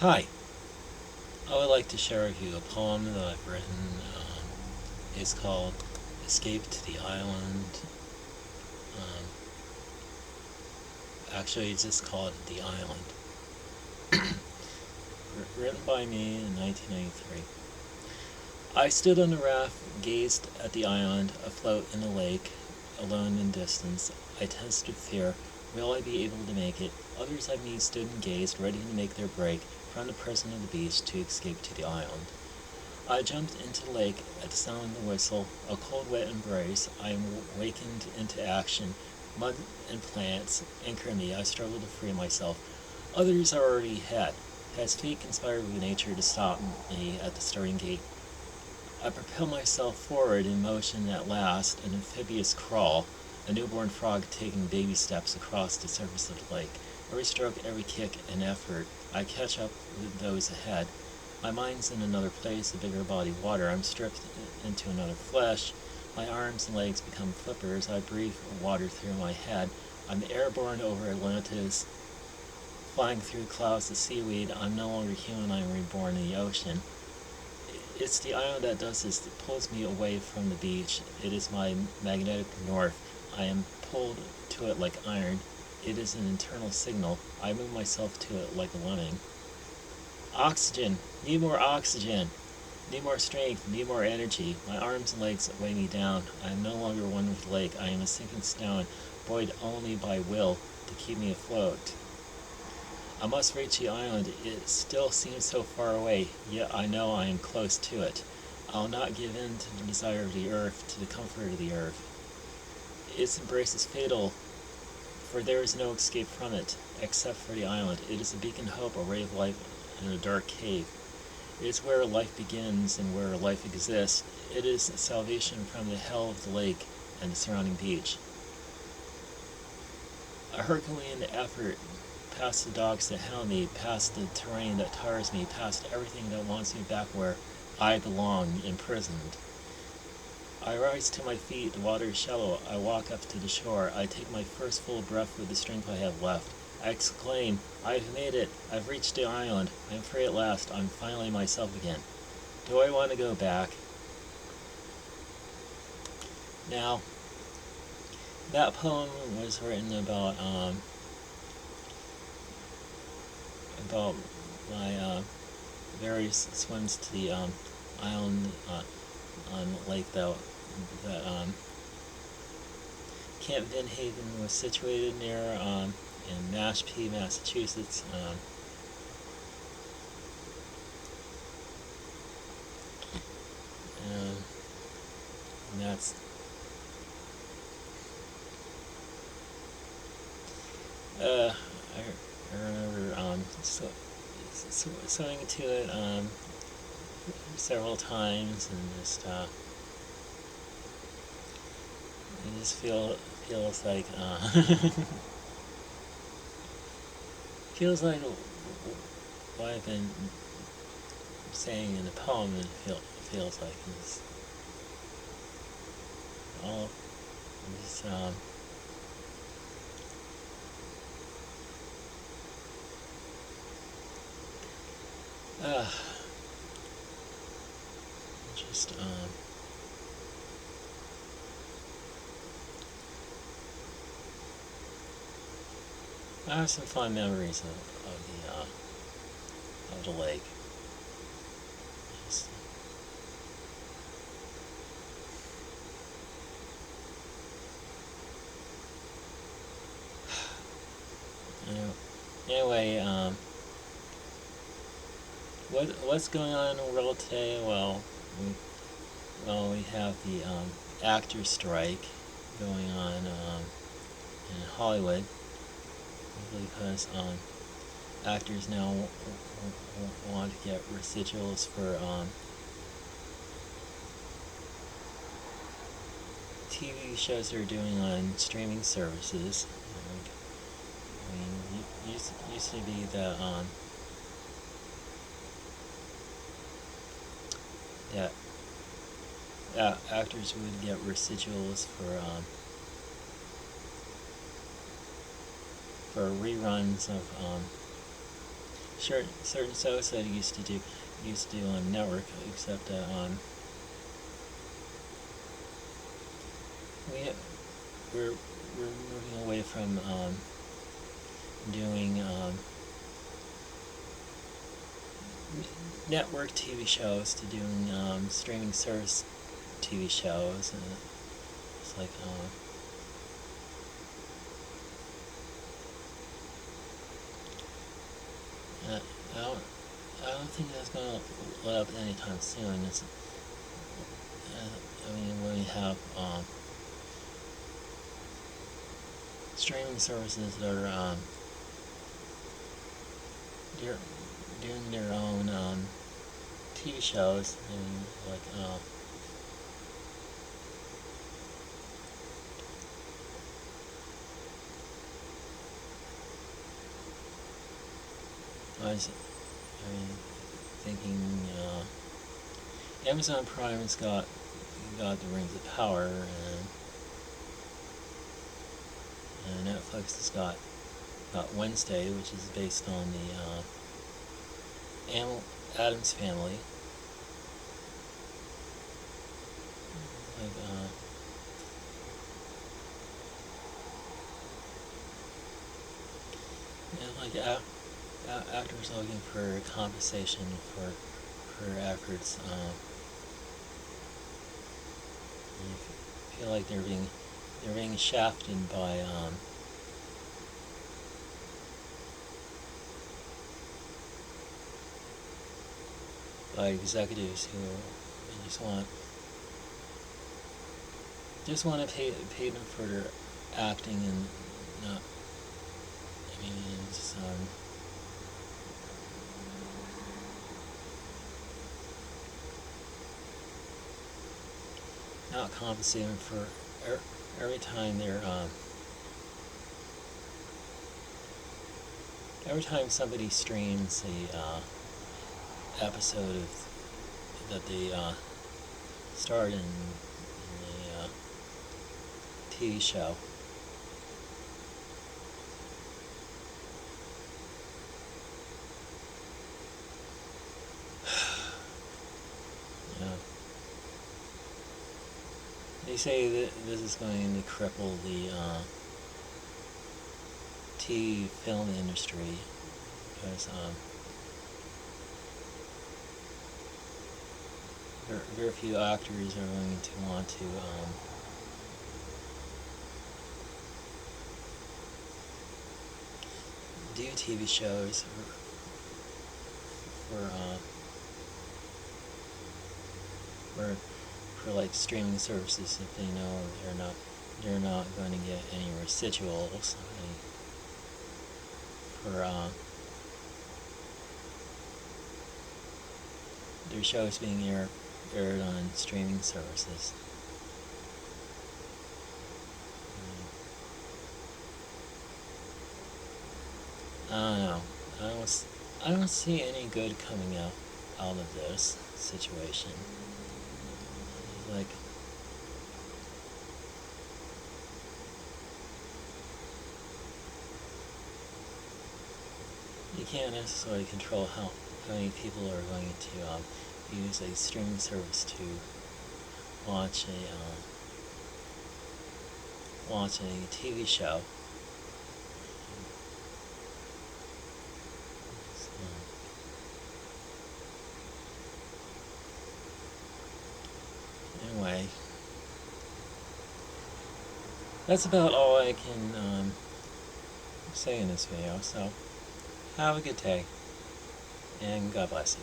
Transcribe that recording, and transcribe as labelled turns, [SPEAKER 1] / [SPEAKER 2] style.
[SPEAKER 1] Hi, I would like to share with you a poem that I've written. It's called Escape to the Island. Um, Actually, it's just called The Island. Written by me in 1993. I stood on the raft, gazed at the island, afloat in a lake, alone in distance. I tensed with fear. Will I be able to make it? Others like me stood and gazed, ready to make their break from the prison of the beach to escape to the island. I jumped into the lake at the sound of the whistle, a cold, wet embrace. I wakened into action. Mud and plants anchor me. I struggle to free myself. Others are already ahead. Has fate conspired with nature to stop me at the starting gate? I propel myself forward in motion at last, an amphibious crawl, a newborn frog taking baby steps across the surface of the lake. Every stroke, every kick, and effort, I catch up with those ahead. My mind's in another place, a bigger body of water. I'm stripped into another flesh. My arms and legs become flippers. I breathe water through my head. I'm airborne over Atlantis, flying through clouds of seaweed. I'm no longer human, I'm reborn in the ocean. It's the island that does this, that pulls me away from the beach. It is my magnetic north. I am pulled to it like iron. It is an internal signal. I move myself to it like a lemming. Oxygen! Need more oxygen! Need more strength, need more energy. My arms and legs weigh me down. I am no longer one with the lake. I am a sinking stone, buoyed only by will to keep me afloat. I must reach the island. It still seems so far away, yet I know I am close to it. I'll not give in to the desire of the earth, to the comfort of the earth. Its embrace is fatal, for there is no escape from it, except for the island. It is a beacon of hope, a ray of light in a dark cave. It is where life begins and where life exists. It is salvation from the hell of the lake and the surrounding beach. A Herculean effort past the dogs that hound me, past the terrain that tires me, past everything that wants me back where I belong, imprisoned. I rise to my feet, the water is shallow. I walk up to the shore. I take my first full breath with the strength I have left. I exclaim, I've made it. I've reached the island. I'm free at last. I'm finally myself again. Do I want to go back? Now, that poem was written about my various swims to the island on the lake that Camp Van Haven was situated near in Mashpee, Massachusetts. And that's I remember swimming to it several times, and just feels like feels like what I've been saying in the poem, and feels like it's all just uh, just I have some fond memories of the lake. Just, anyway, what's going on in the world today? We have the actor strike going on in Hollywood because actors now want to get residuals for TV shows they're doing on streaming services. I mean, used to be that actors would get residuals for reruns of certain shows that I used to do on network, except that we we're moving away from doing network TV shows to doing streaming service TV shows, and it's like I don't think that's going to let up anytime soon. It's I mean, when we have streaming services that are doing their own TV shows, and like I mean, thinking Amazon Prime's got the Rings of Power, and Netflix has got Wednesday, which is based on the Addams Family. Actors looking for compensation for efforts. You feel like they're being shafted by executives who just want to pay them for their acting, and not. I mean, it's not compensating for every time every time somebody streams a episode that they starred in the TV show. They say that this is going to cripple the TV film industry, because very few actors are going to want to do TV shows for like streaming services if they know they're not going to get any residuals for their shows being aired on streaming services. I don't know. I don't see any good coming out of this situation. Like, you can't necessarily control how many people are going to use a streaming service to watch a TV show. Anyway, that's about all I can say in this video, so have a good day, and God bless you.